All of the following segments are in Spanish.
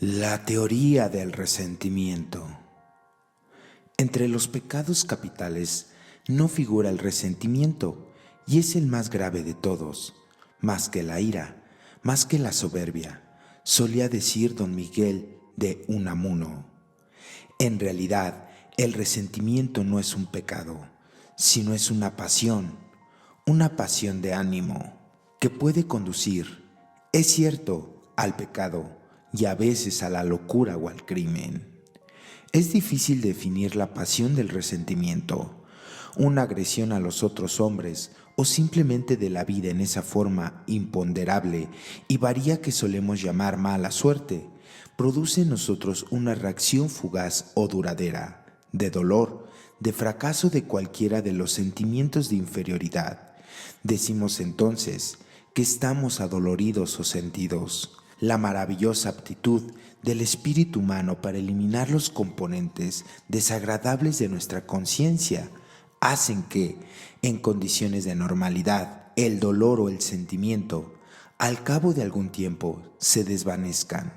La teoría del resentimiento. Entre los pecados capitales no figura el resentimiento, y es el más grave de todos, más que la ira, más que la soberbia, solía decir don Miguel de Unamuno. En realidad, el resentimiento no es un pecado, sino es una pasión de ánimo, que puede conducir, es cierto, al pecado y a veces a la locura o al crimen. Es difícil definir la pasión del resentimiento, una agresión a los otros hombres o simplemente de la vida en esa forma imponderable y varía que solemos llamar mala suerte. Produce en nosotros una reacción fugaz o duradera, de dolor, de fracaso de cualquiera de los sentimientos de inferioridad. Decimos entonces que estamos adoloridos o sentidos. La maravillosa aptitud del espíritu humano para eliminar los componentes desagradables de nuestra conciencia hacen que, en condiciones de normalidad, el dolor o el sentimiento, al cabo de algún tiempo, se desvanezcan.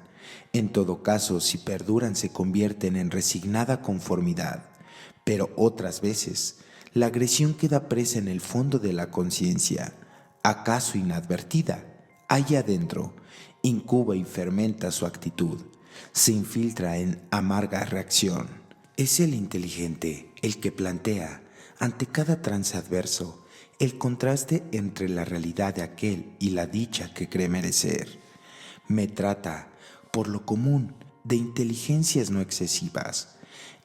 En todo caso, si perduran, se convierten en resignada conformidad. Pero otras veces, la agresión queda presa en el fondo de la conciencia, acaso inadvertida, allá adentro, incuba y fermenta su actitud, se infiltra en amarga reacción. Es el inteligente el que plantea, ante cada trance adverso, el contraste entre la realidad de aquel y la dicha que cree merecer. Me trata, por lo común, de inteligencias no excesivas.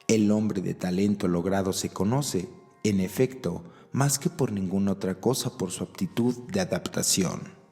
El hombre de talento logrado se conoce, en efecto, más que por ninguna otra cosa por su aptitud de adaptación.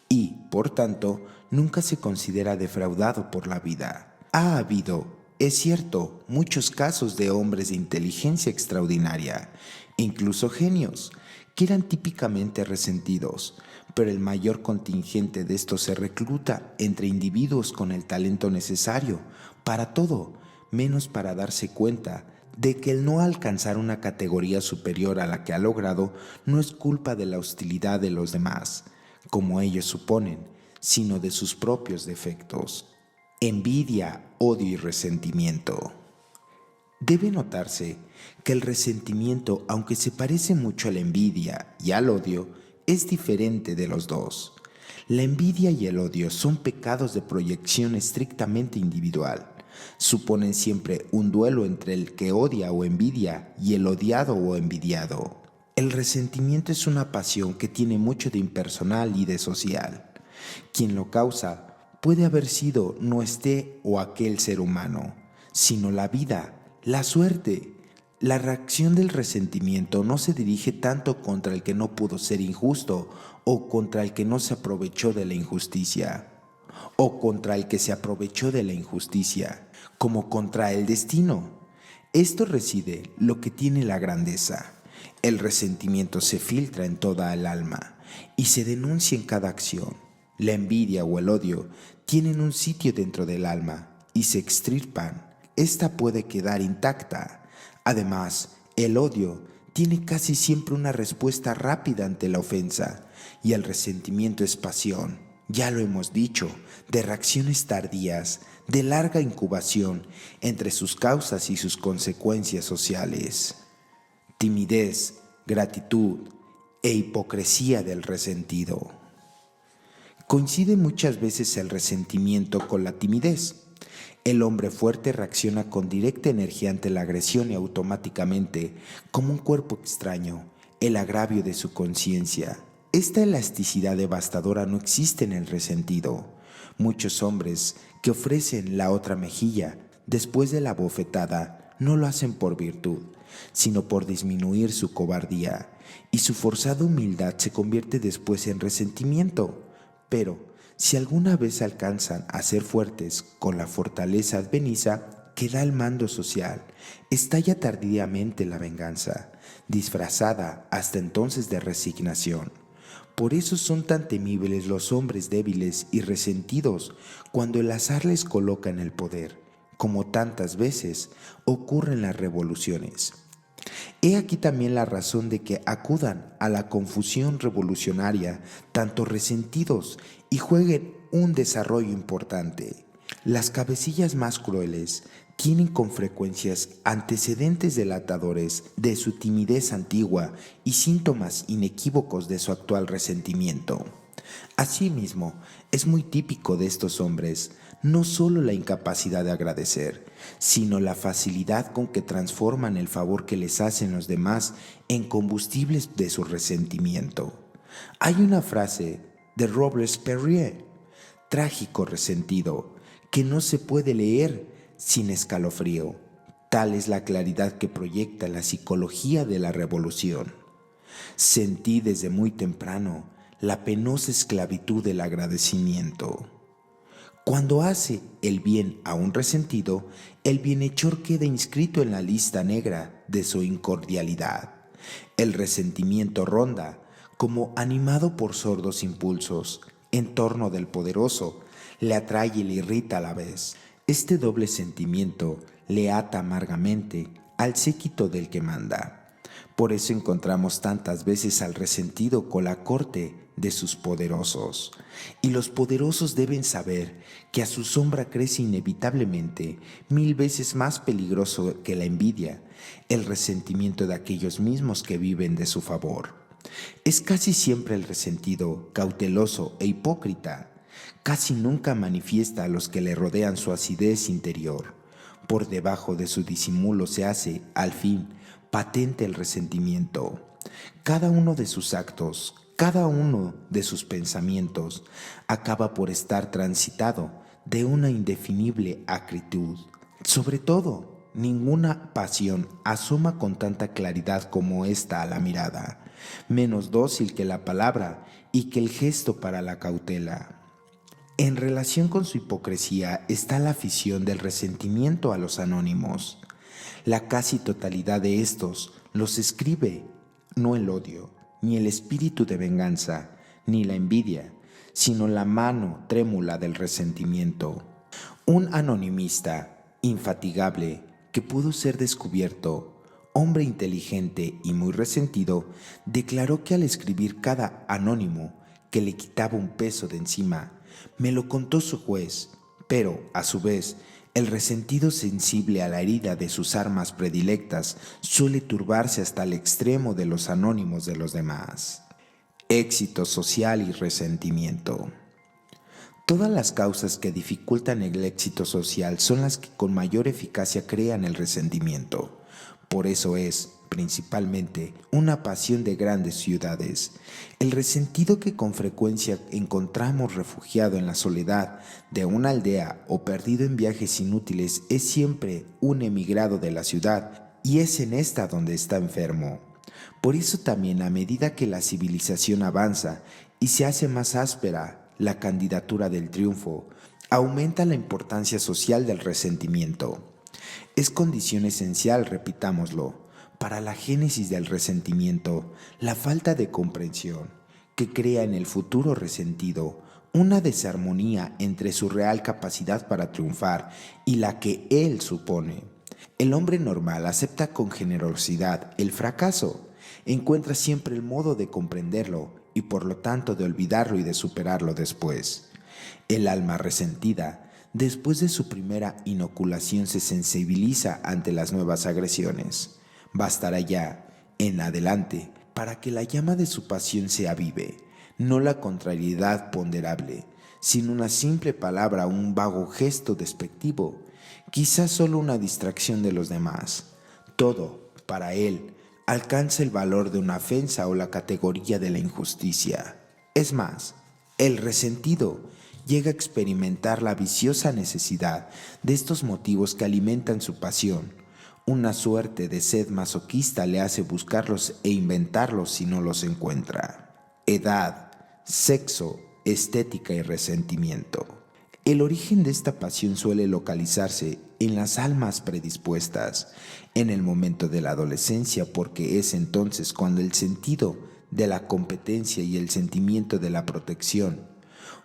Y, por tanto, nunca se considera defraudado por la vida. Ha habido, es cierto, muchos casos de hombres de inteligencia extraordinaria, incluso genios, que eran típicamente resentidos, pero el mayor contingente de estos se recluta entre individuos con el talento necesario para todo, menos para darse cuenta de que el no alcanzar una categoría superior a la que ha logrado no es culpa de la hostilidad de los demás, como ellos suponen, sino de sus propios defectos. Envidia, odio y resentimiento. Debe notarse que el resentimiento, aunque se parece mucho a la envidia y al odio, es diferente de los dos. La envidia y el odio son pecados de proyección estrictamente individual. Suponen siempre un duelo entre el que odia o envidia y el odiado o envidiado. El resentimiento es una pasión que tiene mucho de impersonal y de social. Quien lo causa puede haber sido no este o aquel ser humano, sino la vida, la suerte. La reacción del resentimiento no se dirige tanto contra el que no pudo ser injusto o contra el que no se aprovechó de la injusticia, o contra el que se aprovechó de la injusticia, como contra el destino. Esto reside lo que tiene la grandeza. El resentimiento se filtra en toda el alma y se denuncia en cada acción. La envidia o el odio tienen un sitio dentro del alma y se extirpan. Esta puede quedar intacta. Además, el odio tiene casi siempre una respuesta rápida ante la ofensa y el resentimiento es pasión, ya lo hemos dicho, de reacciones tardías, de larga incubación entre sus causas y sus consecuencias sociales. Timidez, gratitud e hipocresía del resentido. Coincide muchas veces el resentimiento con la timidez. El hombre fuerte reacciona con directa energía ante la agresión y automáticamente, como un cuerpo extraño, el agravio de su conciencia. Esta elasticidad devastadora no existe en el resentido. Muchos hombres que ofrecen la otra mejilla después de la bofetada no lo hacen por virtud, sino por disminuir su cobardía, y su forzada humildad se convierte después en resentimiento. Pero, si alguna vez alcanzan a ser fuertes con la fortaleza adveniza que da el mando social, estalla tardíamente la venganza, disfrazada hasta entonces de resignación. Por eso son tan temibles los hombres débiles y resentidos cuando el azar les coloca en el poder, como tantas veces ocurre en las revoluciones. He aquí también la razón de que acudan a la confusión revolucionaria tanto resentidos y jueguen un desarrollo importante. Las cabecillas más crueles tienen con frecuencias antecedentes delatadores de su timidez antigua y síntomas inequívocos de su actual resentimiento. Asimismo, es muy típico de estos hombres no solo la incapacidad de agradecer, sino la facilidad con que transforman el favor que les hacen los demás en combustibles de su resentimiento. Hay una frase de Robespierre, trágico resentido, que no se puede leer sin escalofrío. Tal es la claridad que proyecta la psicología de la revolución. Sentí desde muy temprano la penosa esclavitud del agradecimiento. Cuando hace el bien a un resentido, el bienhechor queda inscrito en la lista negra de su incordialidad. El resentimiento ronda, como animado por sordos impulsos, en torno del poderoso, le atrae y le irrita a la vez. Este doble sentimiento le ata amargamente al séquito del que manda. Por eso encontramos tantas veces al resentido con la corte de sus poderosos. Y los poderosos deben saber que a su sombra crece inevitablemente 1000 veces más peligroso que la envidia, el resentimiento de aquellos mismos que viven de su favor. Es casi siempre el resentido, cauteloso e hipócrita. Casi nunca manifiesta a los que le rodean su acidez interior. Por debajo de su disimulo se hace, al fin, patente el resentimiento. Cada uno de sus actos, cada uno de sus pensamientos acaba por estar transitado de una indefinible acritud. Sobre todo, ninguna pasión asoma con tanta claridad como esta a la mirada, menos dócil que la palabra y que el gesto para la cautela. En relación con su hipocresía está la afición del resentimiento a los anónimos. La casi totalidad de estos los escribe no el odio, ni el espíritu de venganza, ni la envidia, sino la mano trémula del resentimiento. Un anonimista infatigable que pudo ser descubierto, hombre inteligente y muy resentido, declaró que al escribir cada anónimo que le quitaba un peso de encima, me lo contó su juez, pero, a su vez, el resentido sensible a la herida de sus armas predilectas suele turbarse hasta el extremo de los anónimos de los demás. Éxito social y resentimiento. Todas las causas que dificultan el éxito social son las que con mayor eficacia crean el resentimiento. Por eso es, principalmente, una pasión de grandes ciudades. El resentido que con frecuencia encontramos refugiado en la soledad de una aldea o perdido en viajes inútiles es siempre un emigrado de la ciudad, y es en esta donde está enfermo. Por eso también, a medida que la civilización avanza y se hace más áspera la candidatura del triunfo, aumenta la importancia social del resentimiento. Es condición esencial, repitámoslo, para la génesis del resentimiento, la falta de comprensión, que crea en el futuro resentido una desarmonía entre su real capacidad para triunfar y la que él supone. El hombre normal acepta con generosidad el fracaso, encuentra siempre el modo de comprenderlo y por lo tanto de olvidarlo y de superarlo después. El alma resentida, después de su primera inoculación, se sensibiliza ante las nuevas agresiones. Bastará ya, en adelante, para que la llama de su pasión se avive, no la contrariedad ponderable, sino una simple palabra o un vago gesto despectivo, quizás solo una distracción de los demás. Todo, para él, alcanza el valor de una ofensa o la categoría de la injusticia. Es más, el resentido llega a experimentar la viciosa necesidad de estos motivos que alimentan su pasión. Una suerte de sed masoquista le hace buscarlos e inventarlos si no los encuentra. Edad, sexo, estética y resentimiento. El origen de esta pasión suele localizarse en las almas predispuestas, en el momento de la adolescencia, porque es entonces cuando el sentido de la competencia y el sentimiento de la protección,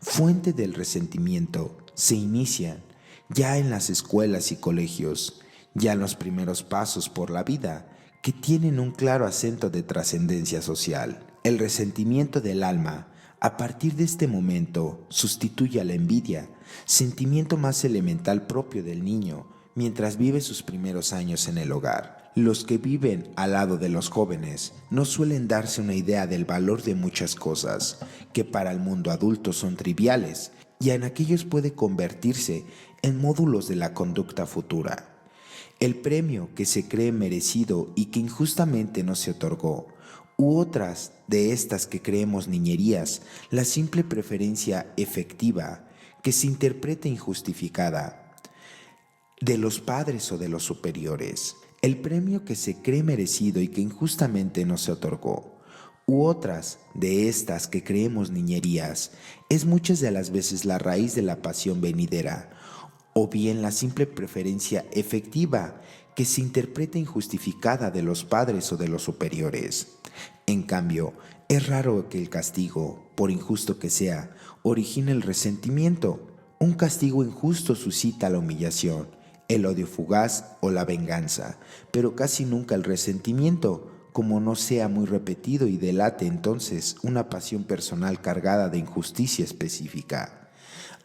fuente del resentimiento, se inician ya en las escuelas y colegios, ya en los primeros pasos por la vida, que tienen un claro acento de trascendencia social. El resentimiento del alma A partir de este momento, sustituye a la envidia, sentimiento más elemental propio del niño, mientras vive sus primeros años en el hogar. Los que viven al lado de los jóvenes no suelen darse una idea del valor de muchas cosas que para el mundo adulto son triviales, y en aquellos puede convertirse en módulos de la conducta futura. El premio que se cree merecido y que injustamente no se otorgó, u otras de estas que creemos niñerías, la simple preferencia efectiva que se interpreta injustificada de los padres o de los superiores, el premio que se cree merecido y que injustamente no se otorgó, u otras de estas que creemos niñerías, es muchas de las veces la raíz de la pasión venidera, o bien la simple preferencia efectiva que se interpreta injustificada de los padres o de los superiores. En cambio, es raro que el castigo, por injusto que sea, origine el resentimiento. Un castigo injusto suscita la humillación, el odio fugaz o la venganza, pero casi nunca el resentimiento, como no sea muy repetido y delate entonces una pasión personal cargada de injusticia específica.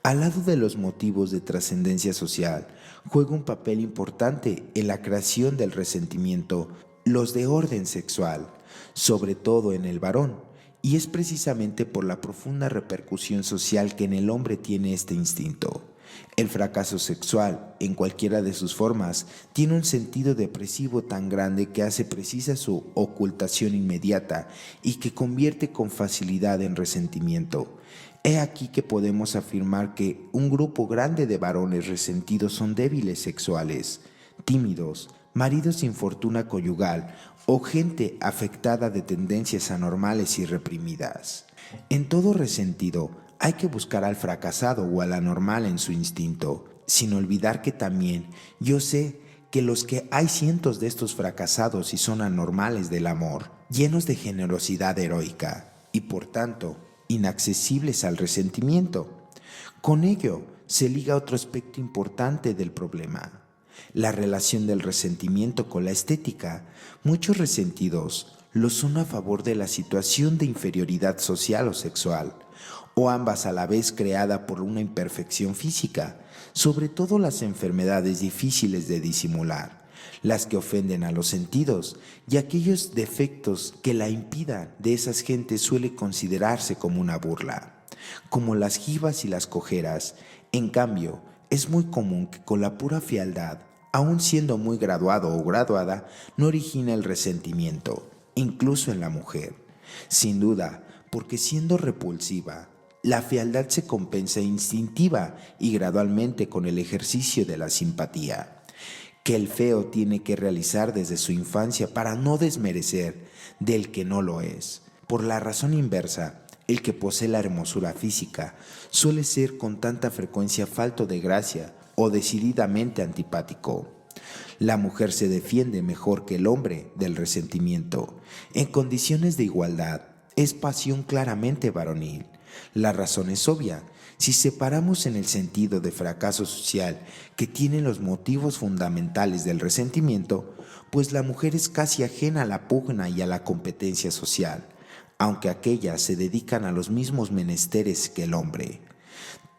Al lado de los motivos de trascendencia social, juega un papel importante en la creación del resentimiento los de orden sexual, sobre todo en el varón, y es precisamente por la profunda repercusión social que en el hombre tiene este instinto. El fracaso sexual, en cualquiera de sus formas, tiene un sentido depresivo tan grande que hace precisa su ocultación inmediata y que convierte con facilidad en resentimiento. He aquí que podemos afirmar que un grupo grande de varones resentidos son débiles sexuales, tímidos, maridos sin fortuna conyugal o gente afectada de tendencias anormales y reprimidas. En todo resentido, hay que buscar al fracasado o al anormal en su instinto, sin olvidar que también yo sé que los que hay cientos de estos fracasados y son anormales del amor, llenos de generosidad heroica y por tanto inaccesibles al resentimiento. Con ello se liga otro aspecto importante del problema, la relación del resentimiento con la estética. Muchos resentidos lo son a favor de la situación de inferioridad social o sexual, o ambas a la vez creada por una imperfección física, sobre todo las enfermedades difíciles de disimular, las que ofenden a los sentidos, y aquellos defectos que la impidan de esas gentes suele considerarse como una burla, como las jibas y las cojeras. En cambio, es muy común que con la pura frialdad, aun siendo muy graduado o graduada, no origina el resentimiento, incluso en la mujer. Sin duda, porque siendo repulsiva, la fealdad se compensa instintiva y gradualmente con el ejercicio de la simpatía, que el feo tiene que realizar desde su infancia para no desmerecer del que no lo es. Por la razón inversa, el que posee la hermosura física suele ser con tanta frecuencia falto de gracia o decididamente antipático. La mujer se defiende mejor que el hombre del resentimiento. En condiciones de igualdad, es pasión claramente varonil. La razón es obvia. Si separamos en el sentido de fracaso social que tienen los motivos fundamentales del resentimiento, pues la mujer es casi ajena a la pugna y a la competencia social, aunque aquellas se dedican a los mismos menesteres que el hombre.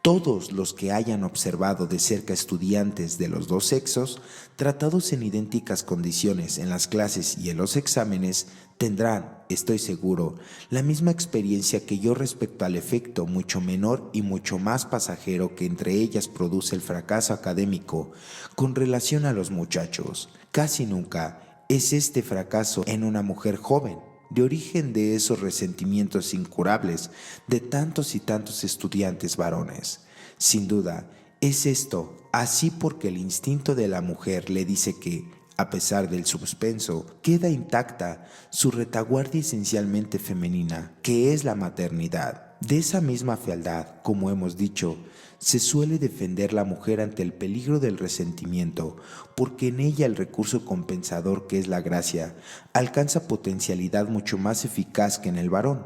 Todos los que hayan observado de cerca estudiantes de los dos sexos, tratados en idénticas condiciones en las clases y en los exámenes, tendrán, estoy seguro, la misma experiencia que yo respecto al efecto mucho menor y mucho más pasajero que entre ellas produce el fracaso académico con relación a los muchachos. Casi nunca es este fracaso en una mujer joven, de origen de esos resentimientos incurables de tantos y tantos estudiantes varones. Sin duda, es esto así porque el instinto de la mujer le dice que, a pesar del suspenso, queda intacta su retaguardia esencialmente femenina, que es la maternidad. De esa misma fealdad, como hemos dicho, se suele defender la mujer ante el peligro del resentimiento, porque en ella el recurso compensador que es la gracia alcanza potencialidad mucho más eficaz que en el varón.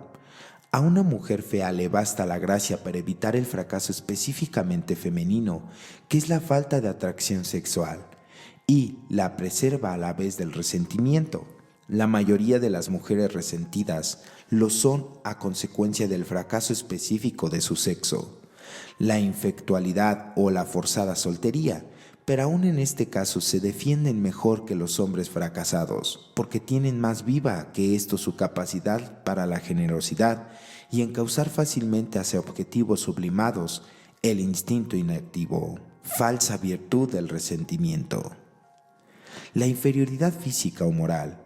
A una mujer fea le basta la gracia para evitar el fracaso específicamente femenino, que es la falta de atracción sexual, y la preserva a la vez del resentimiento. La mayoría de las mujeres resentidas lo son a consecuencia del fracaso específico de su sexo, la infectualidad o la forzada soltería, pero aún en este caso se defienden mejor que los hombres fracasados, porque tienen más viva que esto su capacidad para la generosidad y encauzar fácilmente hacia objetivos sublimados el instinto inactivo. Falsa virtud del resentimiento. La inferioridad física o moral,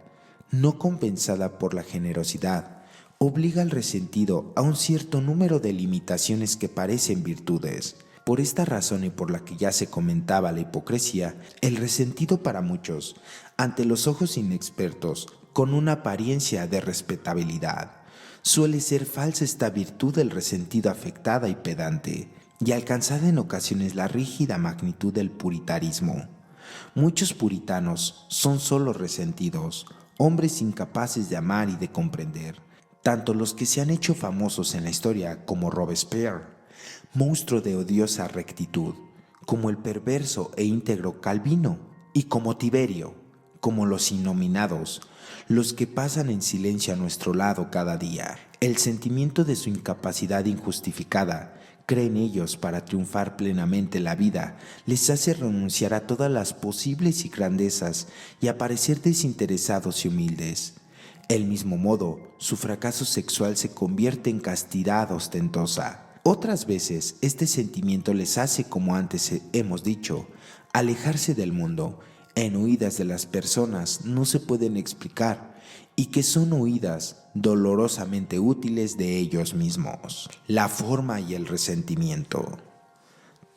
no compensada por la generosidad, obliga al resentido a un cierto número de limitaciones que parecen virtudes. Por esta razón y por la que ya se comentaba la hipocresía, el resentido para muchos, ante los ojos inexpertos, con una apariencia de respetabilidad, suele ser falsa esta virtud del resentido afectada y pedante, y alcanzada en ocasiones la rígida magnitud del puritarismo. Muchos puritanos son solo resentidos, hombres incapaces de amar y de comprender, tanto los que se han hecho famosos en la historia como Robespierre, monstruo de odiosa rectitud, como el perverso e íntegro Calvino, y como Tiberio, como los innominados, los que pasan en silencio a nuestro lado cada día. El sentimiento de su incapacidad injustificada, creen ellos, para triunfar plenamente la vida, les hace renunciar a todas las posibles y grandezas y a parecer desinteresados y humildes. Del mismo modo, su fracaso sexual se convierte en castidad ostentosa. Otras veces, este sentimiento les hace, como antes hemos dicho, alejarse del mundo, en huidas de las personas no se pueden explicar y que son huidas dolorosamente útiles de ellos mismos. La forma y el resentimiento.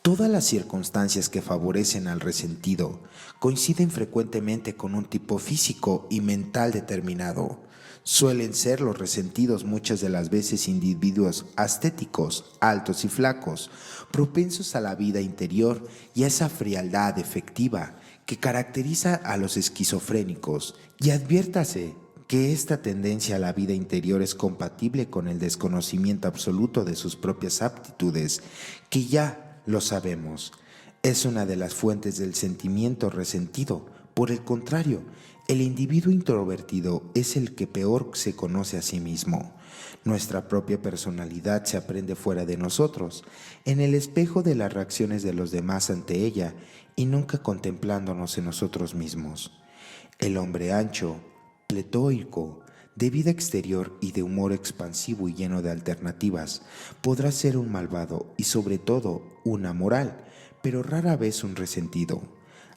Todas las circunstancias que favorecen al resentido coinciden frecuentemente con un tipo físico y mental determinado. Suelen ser los resentidos muchas de las veces individuos ascéticos, altos y flacos, propensos a la vida interior y a esa frialdad efectiva que caracteriza a los esquizofrénicos. Y adviértase que esta tendencia a la vida interior es compatible con el desconocimiento absoluto de sus propias aptitudes, que ya lo sabemos, es una de las fuentes del sentimiento resentido. Por el contrario, el individuo introvertido es el que peor se conoce a sí mismo. Nuestra propia personalidad se aprende fuera de nosotros, en el espejo de las reacciones de los demás ante ella y nunca contemplándonos en nosotros mismos. El hombre ancho, pletóico, de vida exterior y de humor expansivo y lleno de alternativas, podrá ser un malvado y sobre todo un amoral, pero rara vez un resentido.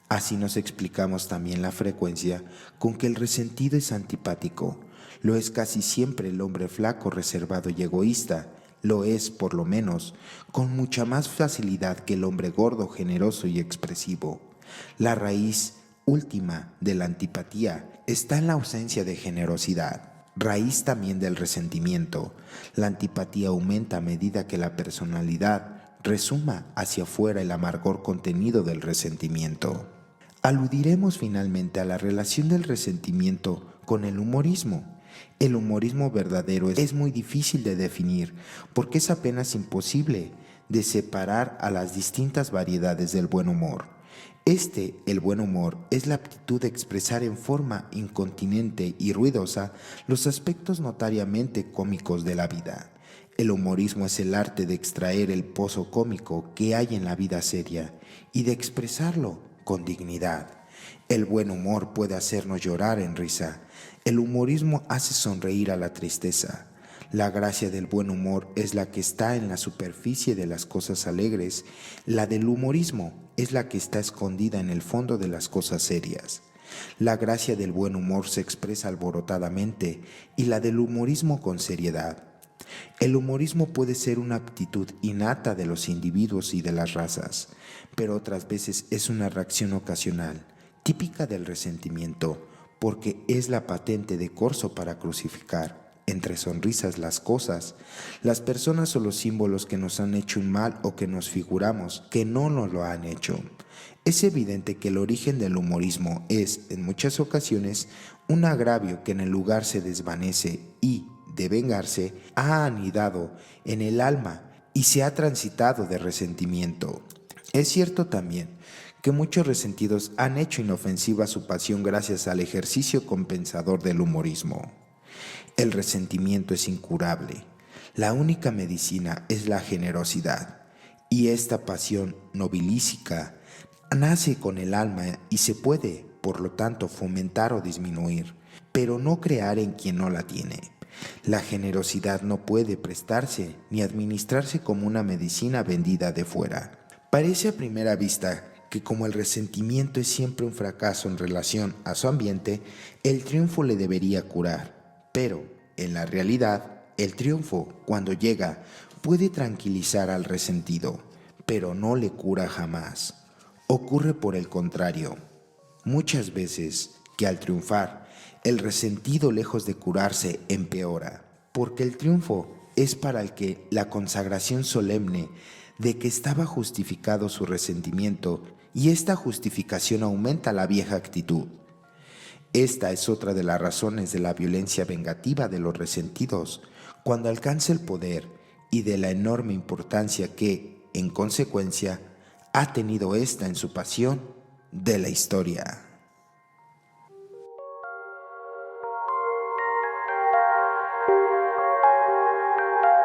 Así nos explicamos también la frecuencia con que el resentido es antipático. Lo es casi siempre el hombre flaco, reservado y egoísta. Lo es, por lo menos, con mucha más facilidad que el hombre gordo, generoso y expresivo. La raíz última de la antipatía está en la ausencia de generosidad, raíz también del resentimiento. La antipatía aumenta a medida que la personalidad resuma hacia afuera el amargor contenido del resentimiento. Aludiremos finalmente a la relación del resentimiento con el humorismo. El humorismo verdadero es muy difícil de definir porque es apenas imposible de separar a las distintas variedades del buen humor. El buen humor, es la aptitud de expresar en forma incontinente y ruidosa los aspectos notariamente cómicos de la vida. El humorismo es el arte de extraer el pozo cómico que hay en la vida seria y de expresarlo con dignidad. El buen humor puede hacernos llorar en risa. El humorismo hace sonreír a la tristeza. La gracia del buen humor es la que está en la superficie de las cosas alegres. La del humorismo es la que está escondida en el fondo de las cosas serias. La gracia del buen humor se expresa alborotadamente y la del humorismo con seriedad. El humorismo puede ser una aptitud innata de los individuos y de las razas, pero otras veces es una reacción ocasional, típica del resentimiento, porque es la patente de corso para crucificar entre sonrisas las cosas, las personas o los símbolos que nos han hecho un mal o que nos figuramos que no nos lo han hecho. Es evidente que el origen del humorismo es, en muchas ocasiones, un agravio que en el lugar se desvanece y, de vengarse, ha anidado en el alma y se ha transitado de resentimiento. Es cierto también que muchos resentidos han hecho inofensiva su pasión gracias al ejercicio compensador del humorismo. El resentimiento es incurable. La única medicina es la generosidad, y esta pasión nobilística nace con el alma y se puede, por lo tanto, fomentar o disminuir, pero no crear en quien no la tiene. La generosidad no puede prestarse ni administrarse como una medicina vendida de fuera. Parece a primera vista que como el resentimiento es siempre un fracaso en relación a su ambiente, el triunfo le debería curar. Pero, en la realidad, el triunfo, cuando llega, puede tranquilizar al resentido, pero no le cura jamás. Ocurre por el contrario. Muchas veces que al triunfar, el resentido lejos de curarse empeora, porque el triunfo es para el que la consagración solemne de que estaba justificado su resentimiento y esta justificación aumenta la vieja actitud. Esta es otra de las razones de la violencia vengativa de los resentidos cuando alcanza el poder y de la enorme importancia que, en consecuencia, ha tenido ésta en su pasión de la historia.